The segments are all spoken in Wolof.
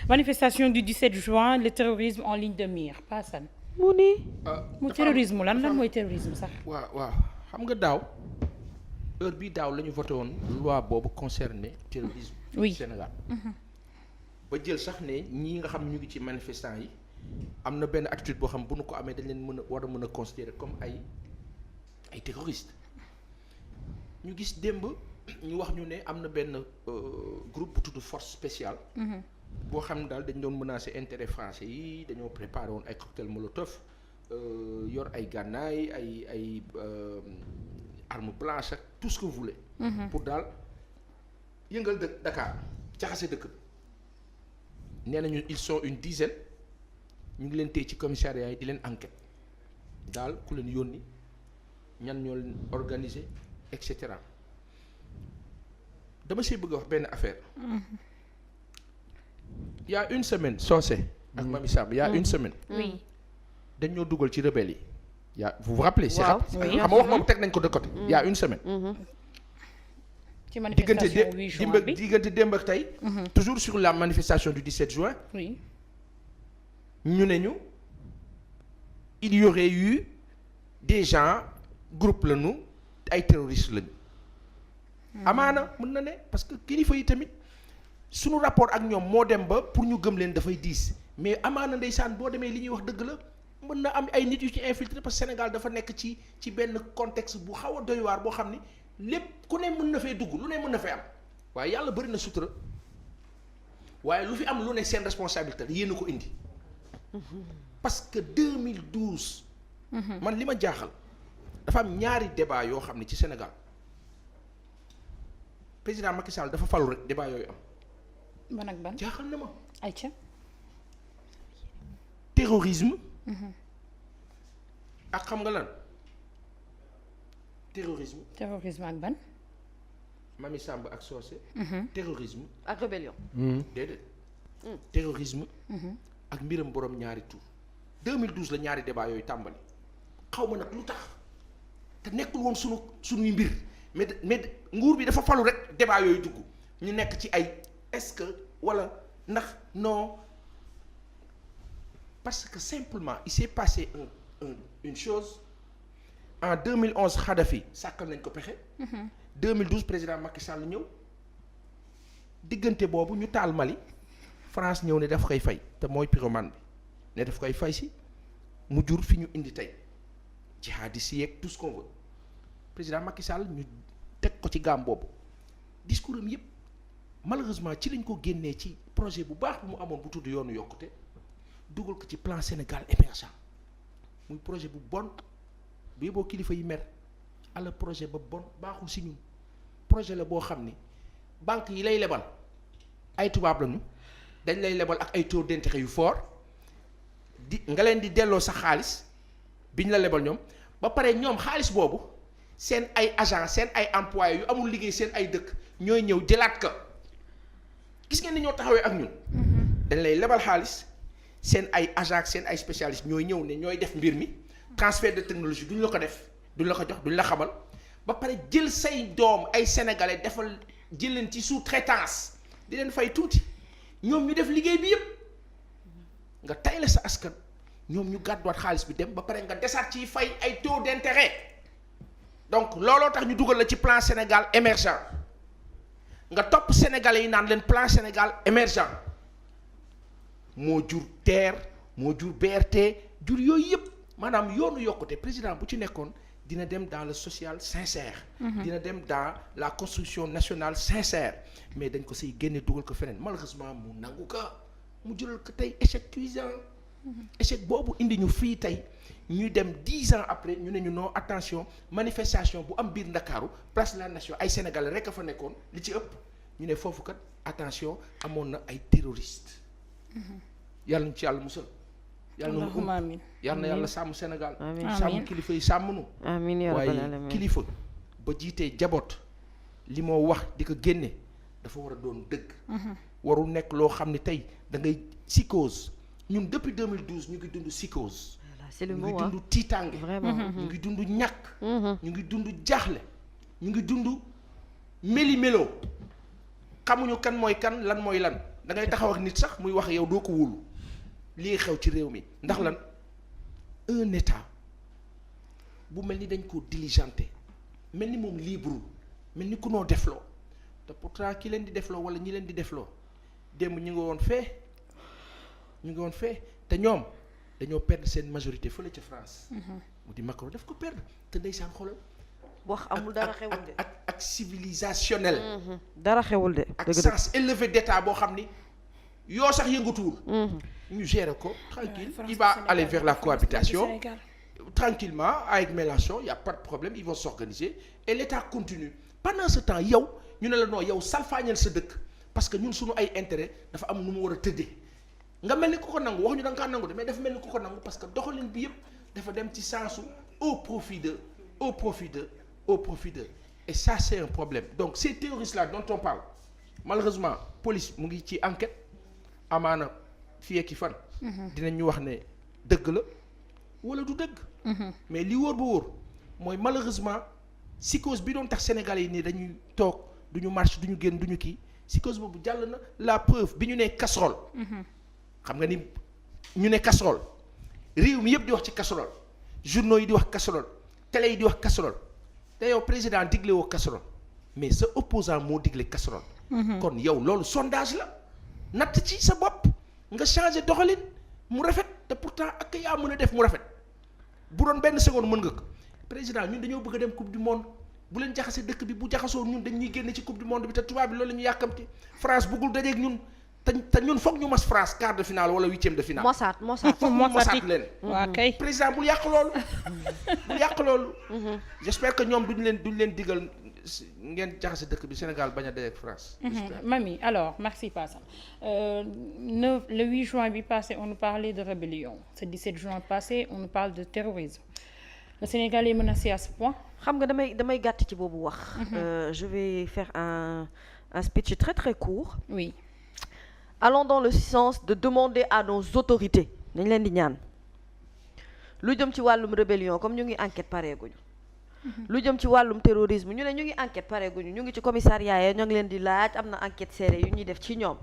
manifestation du 17 juin le terrorisme en ligne de mire Paasan. mu terrorisme lan mooy terrorisme sax. waaw xam nga daaw heure bii daaw la ñu voté woon loi boobu concerné terrorisme. oui Sénégal. ba jël sax ne ñii nga xam ñu ngi ci manifestants yi am na benn attitude boo xam bu nu ko amee dañ leen war a mën a considérer comme ay terroristes ñu gis démb ñu wax ñu ne am na benn groupe bu tudd force spéciale. boo xam ne daal dañ doon menacer intérêt français yi dañoo préparé woon ay cocktail molotov yor ay gànnaay ay arme blanche ak tout ce que vous voulez. pour daal yëngal Dakar jaxase dëkk bi nee nañu ils sont une dizaine ñu ngi leen téye ci commissariat yi di leen enquête daal ku leen yónni ñan ñoo leen organiser et cetera dama see bëgg a wax benn affaire. Il y a une semaine Socé ak Mamy Samb il y a une semaine. oui dañ ñoo dugal ci rebelle yi. vous vous rappelez. waaw xam nga wax moom teg nañ ko de côté. Il y a une semaine. ci manifestation 8 juin bi diggante démb ak tey. toujours sur la manifestation du 17 juin. oui ñu ne ñu il y aurait eu des gens groupe lañu ay terroristes lañu. amaana mën na ne parce que kilifa yi tamit. suñu rapport ak ñoom moo dem ba pour ñu gëm leen dafay diis mais amaana ndeysaan boo demee li ñuy wax dëgg la mën na am ay nit yu ci infiltré parce que Sénégal dafa nekk ci benn contexte bu xaw a doy waar boo xam ni lépp ku ne mën na fee dugg lu ne mën na fee am waaye yàlla bëri na sutura waaye lu fi am lu ne seen responsabilité yéen a ko indi parce que 2012. man li ma jaaxal dafa am ñaari débat yoo xam ne ci Sénégal président Macky Sall dafa falu rek débat yooyu am. ban ak ban jaaxal na ma. ayca. terrorisme. ak xam nga lan terrorisme. terrorisme ak ban. Mamy Samb ak Socé. terrorisme. ak rébellion. déedéet. terrorisme. ak mbiram borom ñaari tur. 2012 la ñaari débat yooyu tàmbali xaw ma nag lu tax te nekkul woon sunuy mbir mais nguur bi dafa falu rek débat yooyu dugg ñu nekk ci ay. est-ce que wala ndax non parce que simplement il s'est passé une chose en 2011 Kadhafi sàkkal nañ ko pexe. 2012 président Macky Sall ñëw diggante boobu ñu taal Mali France ñëw ne daf koy fay te mooy pyromane bi ne daf koy fay si mu jur fi ñu indi tey jihadistes yi yeeg tout ce qu'on veut président Macky Sall ñu teg ko ci gaam boobu discours am yëpp. malheureusement ci lañ ko génnee ci projet bu baax bu mu amoon bu tudd yoonu yokkute dugal ko ci plan Sénégal émergent muy projet bu bon bu yeboo kilifa yi mer ala projet ba bon baaxul si ñun projet la boo xam ni banque yi lay lebal ay tubaab lañu dañ lay lebal ak ay taux d'intérêt yu fort di nga leen di delloo sa xaalis biñ la lebal ñoom ba pare ñoom xaalis boobu seen ay agent seen ay employés yu amul liggéey seen ay dëkk ñooy ñëw jëlaat ka gis ngeen ni ñoo taxawee ak ñun. dañ lay lebal xaalis seen ay agent seen ay spécialistes ñooy ñëw ne ñooy def mbir mi transfert de technologie duñ la ko def duñ la ko jox duñ la xamal ba pare jël say doom ay sénégalais defal jël leen ci sous-traitance di leen fay tuuti ñoom ñu def liggéey bi yëpp nga tayle sa askan ñoom ñu gàdduwaat xaalis bi dem ba pare nga desaat ciy fay ay taux d'intérêt donc looloo tax ñu dugal la ci plan Sénégal émergent. nga topp sénégalais yi naan leen plan Sénégal émergent moo jur TER moo jur BRT jur yooyu yëpp maanaam yoonu yokkute président bu ci nekkoon dina dem dans le social sincère. dina dem dans la construction nationale sincère mais dañ ko siy génne dugal ko feneen malheureusement mu nangu ko mu jural ko tey échec cuisant. échec boobu indi ñu fii tey ñuy dem 10 ans après ñu ne ñu non attention manifestation bu am biir Ndakaaru place de la nation ay sénégalais rek a fa nekkoon li ci ëpp ñu ne foofu kat attention amoon na ay terroristes. yàlla ñu ci yàlla musal. yàlla na yàlla sàmm Sénégal. sàmm kilifa yi sàmm nu. waaye kilifa ba jiitee jaboot li moo wax di ko génne dafa war a doon dëgg. warul nekk loo xam ne tey da ngay psychose ñun depuis 2012 ñu ngi dund psychose. c'est le ñu mot ngi dund tiitaange. ñu ngi dund ñàkk. ñu ngi dund jaaxle. ñu ngi dund méli-mélo xamuñu kan mooy kan lan mooy lan da ngay taxaw ak nit sax muy wax yow doo ko wóolu lii xew ci réew mi ndax lan un état bu mel ni dañ ko diligenté mel ni moom libre mel ni ku noo defloo te pourtant ki leen di defloo wala ñi leen di defloo démb ñu ngi woon fee te ñoom dañoo perdre seen majorité fële ca France. mu di Macron daf ko perdre te ndeysaan xoolal. wax amul dara xewul de ak civilisationnel. dara xewul de. ak sens élevé d'état boo xam ni yoo sax yëngatuwul. ñu gérer ko tranquille il va aller vers la cohabitation tranquillement avec Mélenchon y a pas de problème ils vont s'organiser et l'état continue pendant ce temps yow ñu ne la non yow salfaañal sa dëkk parce que ñun suñu ay intérêt dafa am nu mu war a tëddee nga mel ni ku ko nangu wax ñu da nga kaa nangu de mais dafa mel ni ku ko nangu parce que doxalin bi yëpp dafa dem ci sensu au profit de et ça c'est un problème donc ces terroristes là dont on parle malheureusement police mu ngi ci enquête amaana fii ak i fan dinañ ñu wax ne dëgg la wala du dëgg mais li wóor ba wóor mooy malheureusement psychose bi doon tax Sénégalais yi nii dañuy toog duñu marche duñu génn duñu kii psychose boobu jàll na la preuve bi ñu ne casserole xam nga ni ñu ne casserole réew mi yëpp di wax ci casserole journaux yi di wax casserole télé yi di wax casserole te yow président digle woo casserole mais sa opposant moo digle casserole kon yow loolu sondage la natt ci sa bopp nga changé doxalin mu rafet te pourtant ak yaa mën a def mu rafet bu doon benn seconde mën nga ko président ñun dañoo bëgg a dem coupe du monde bu leen jaxase dëkk bi bu jaxasoo ñun dañuy génne ci coupe du monde bi te tubaab bi loolu la ñu yàkkamti France bëggul dajeeg ñun te ñun foog ñu mas France quart de finale wala huitième de finale. mosaat leen. waa kay président bul yàq loolu. J'espère que ñoom duñ leen digal ngeen jaxase dëkk bi Sénégal bañ a dajeeg France. Mami alors merci Passa le 8 juin bi passé on nous parlait de rébellion ce 17 juin passé on nous parle de terrorisme le Sénégal est menacé à ce point. xam nga damay gàtt ci boobu wax. Je vais faire un speech très très court. oui. Allons dans le sens de demander à nos autorités dañ leen di ñaan lu jëm ci wàllum rébellion comme ñu ngi enquête pareeguñu lu jëm ci wàllum terrorisme ñu ne ñu ngi enquête pareeguñu ñu ngi ci commissariat ya ñoo ngi leen di laaj am na enquête serrée yu ñuy def ci ñoom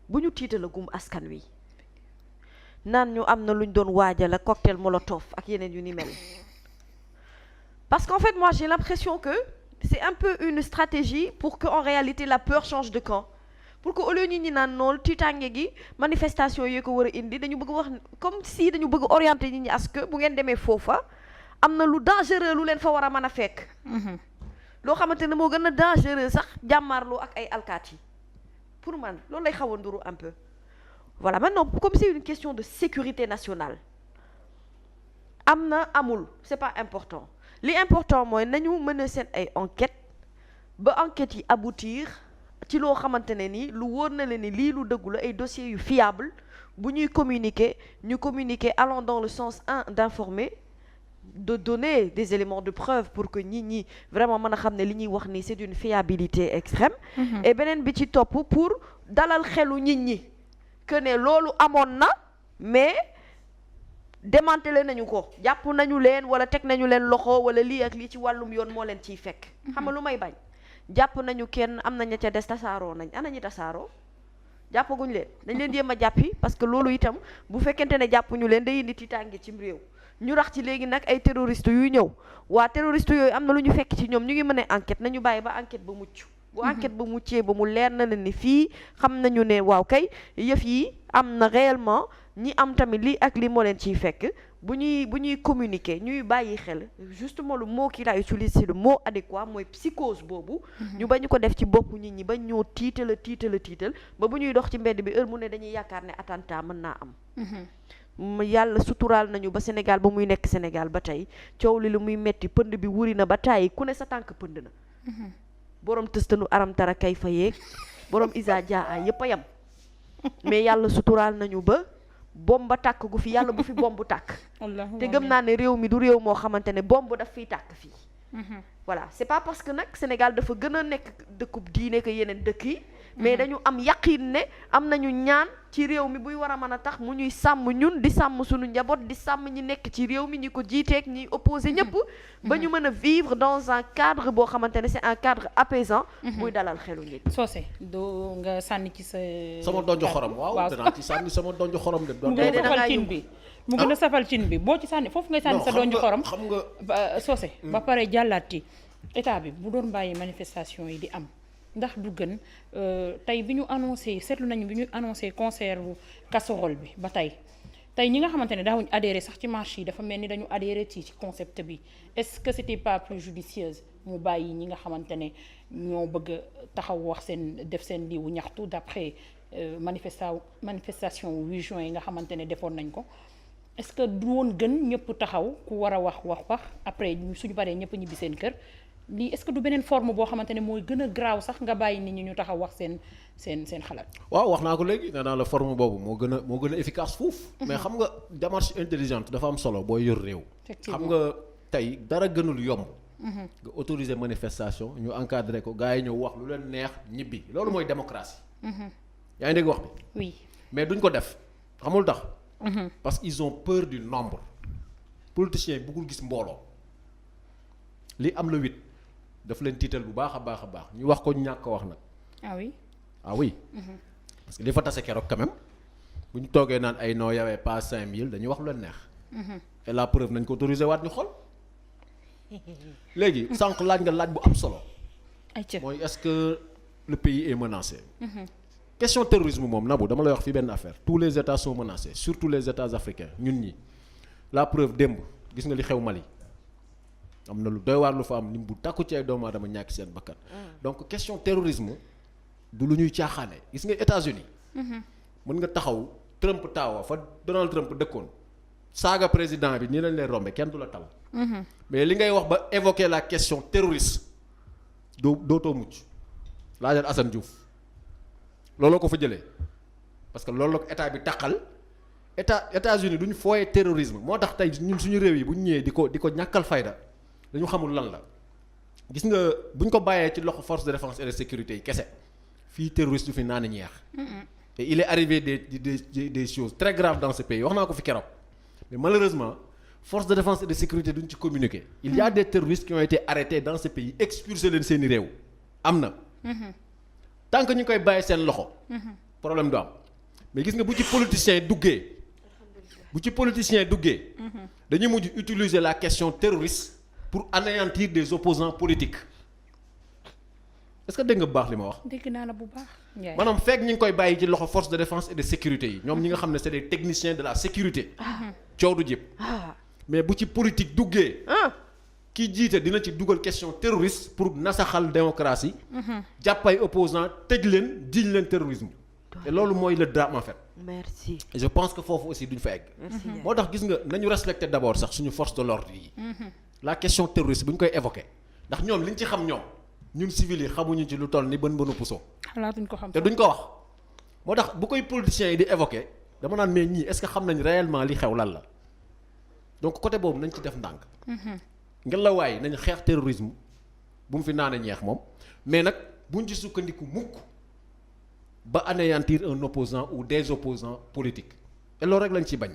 bu ñu tiitala gum askan wi naan ñu am na luñ doon waajal ak cocktail molotov ak yeneen yu ni mel parce qu'en fait moi j'ai l'impression que c'est un peu une stratégie pour que en réalité la peur change de camp pour que au lieu nit ñi naan noonu tiitaange gi manifestation yee ko war a indi dañu bëgg wax comme si dañu bëgg orienter nit ñi à ce que bu ngeen demee foofa am na lu dangereux lu leen fa war a mën a fekk loo xamante ne moo gën a dangereux sax jàmmaarloo ak ay alkaat yi pour man loolu lay xaw a nduru un peu voilà maintenant comme c'est une question de sécurité nationale am na amul c'est pas important li important mooy nañu mën a seen ay enquête ba enquêtes yi aboutir ci loo xamante ne ni lu wóor na leen ni lii lu dëggu la ay dossiers yu fiable bu ñuy communiquer ñu communiquer allant dans le sens d'informer de donner des éléments de preuve pour que nit ñi vraiment mën a xam ne li ñuy wax ni c'est d'une fiabilité extrême et beneen bi ci topp pour dalal xelu nit ñi que ne loolu amoon na mais démantelé nañu ko jàpp nañu leen wala teg nañu leen loxo wala lii ak lii ci wàllum yoon moo leen ciy fekk xam nga lu may bañ jàpp nañu kenn am na ña ca des tasaaroo nañ ana ñi tasaaroo jàppaguñ leen dañ leen jéem a jàppi parce que loolu itam bu fekkente ne jàppuñu leen day indi tiitaange cim réew ñu rax ci léegi nag ay terroristes yuy ñëw waa terroristes yooyu am na lu ñu fekk ci ñoom ñu ngi mën a enquête nañu bàyyi ba enquête ba mucc bu enquête ba muccee ba mu leer na leen ni fii xam nañu ne waaw kay yëf yi am na réellement ñi am tamit lii ak lii moo leen ciy fekk bu ñuy communiquer ñuy bàyyi xel justement le mot qu'il a utilisé c'est le mot adéquat mooy psychose boobu ñu bañ ko def ci boppu nit ñi bañ ñoo tiital ba bu ñuy dox ci mbedd bi heure mu ne dañuy yaakaar ne attentat mën naa am yàlla suturaal nañu ba Sénégal ba muy nekk Sénégal ba tey coow li lu muy metti pënd bi wuri na ba tàyyi ku ne sa tànk pënd na borom tëstanu aram tara kay fa yeeg borom isa dia a yëpp a yam mais yàlla suturaal nañu ba bomba tàkk gu fi yàlla bu fi bombu tàkk te gëm naa ne réew mi du réew moo xamante ne bomb daf fiy tàkk fii voilà c'est pas parce que nag Sénégal dafa gën a nekk dëkkub diine que yeneen dëkk yi mais dañu am yaqin ne am nañu ñaan ci réew mi buy war a mën a tax mu ñuy sàmm ñun di sàmm suñu njaboot di sàmm ñi nekk ci réew mi ñi ko jiiteeg ñi opposé ñëpp ba ñu mën a vivre dans un cadre boo xamante ne c'est un cadre apaisant buy dalal xelu nit. Socé doo nga sànni ci sa. sama donju xorom waaw danaa ci sànni sama donju xorom de. mu gën a safal cin bi mu gën a safal cin bi boo ci sànni foofu ngay sànni sa donju xorom. xam nga Socé ba pare jàllaat ci état bi bu doon bàyyi manifestation yi di am ndax du gën tey bi ñu annoncé seetlu nañu bi ñu annoncé concert bu casserole bi ba tey ñi nga xamante ne daawuñu adhéré sax ci marche yi dafa mel ni dañu adhéré ci concept bi est-ce que c'était pas plus judicieuse mu bàyyi ñi nga xamante ne ñoo bëgg a taxaw wax def seen liiwu ñaxtu d'après manifestation 8 juin yi nga xamante ne defoon nañ ko est-ce que du woon gën ñëpp taxaw ku war a wax après suñu paree ñëpp ñibbi seen kër lii est-ce que du beneen forme boo xamante ne mooy gën a graaw sax nga bàyyi nit ñi ñu taxaw wax seen xalaat. waaw wax naa ko léegi nee naa la forme boobu moo gën a efficace fuuf. mais xam nga démarche intelligente dafa am solo booy yor réew. xam nga tey dara gënul yomb. nga autoriser manifestation ñu encadrer ko gars yi ñëw wax lu leen neex ñibbi loolu mooy démocratie. yaa ngi dégg wax bi. oui mais duñ ko def xamul tax. parce qu'ils ont peur du nombre. politicien bëggul gis mbooloo li am la 8. daf leen tiital bu baax a baax ñu wax ko ñàkk wax nag. ah oui. parce que li fa tase keroog quand même bu ñu toogee naan ay non y'avait pas 5000 dañuy wax lu leen neex. et la preuve nañ ko autoriser waat ñu xool. léegi sànq laaj nga laaj bu am solo. mooy est-ce que le pays est menacé. question terrorisme moom Nabou dama lay wax fii benn affaire tous les états sont menacés surtout les états africains ñun ñi la preuve démb gis nga li xew Mali. am na lu doy waar lu fa am lim bu takku ci ay doomu aadama ñàkk seen bakkan. donc question terrorisme du lu ñuy caaxaane gis nga États-Unis mën nga taxaw Trump taawa fa Donald Trump dëkkoon saaga président bi nii lañ lay rombe kenn du la tal. mais li ngay wax ba évoquer la question terroriste dootoo mucc laajal Assane Diouf looloo ko fa jëlee parce que loolu la ko état bi taqal États-Unis duñ fooyee terrorisme moo tax tey ñun suñu réew yi bu ñu ñëwee di ko ñàkkal fayda. dañu xamul lan la gis nga buñ ko bàyyee ci loxo force de défense et de sécurité yi kese fii terroriste du fi naan ñeex. et il est arrivé des choses très graves dans ce pays wax naa ko fi keroog mais malheureusement force de défense et de sécurité duñ ci communiquer. il y a des terroristes qui ont été arrêtés dans ce pays expulsés leen seeni réew am na. tant que ñu koy bàyyi seen loxo. problème du am mais gis nga bu ci politicien duggee. dañuy mujj utiliser la question terroriste. pour anéantir des opposants politiques est-ce que dégg nga bu baax li ma wax. dégg naa la bu baax. maanaam fekk ñi ngi koy bàyyi ci loxo force de défense et de sécurité yi ñoom ñi nga xam ne c'est des techniciens de la sécurité. coow du jëpp. mais bu ci politique duggee. ki jiite dina ci dugal question terroriste pour nasaxal démocratie. jàpp ay opposants tëj leen jiiñ leen terrorisme. te loolu mooy le drame en fait. merci. et je pense que foofu aussi duñ fa egg. moo tax gis nga nañu respecter d'abord sax suñu force de l'ordre yi. la question terroriste bu ñu koy évoquer ndax ñoom liñ ci xam ñun civils yi xamuñu ci lu toll ni bën puso. xalaatuñ ko xam te duñ ko wax. moo tax bu koy politiciens yi di évoquer dama naan mais ñii est-ce que xam nañ réellement li xew lan la donc côté boobu nañ ci def ndànk. ngelawaay nañ xeex terrorisme bu mu fi naan ñeex moom mais nag buñ ci sukkandiku mukk ba anéantir un opposant ou des opposants politiques et loolu rek lañ ci bañ.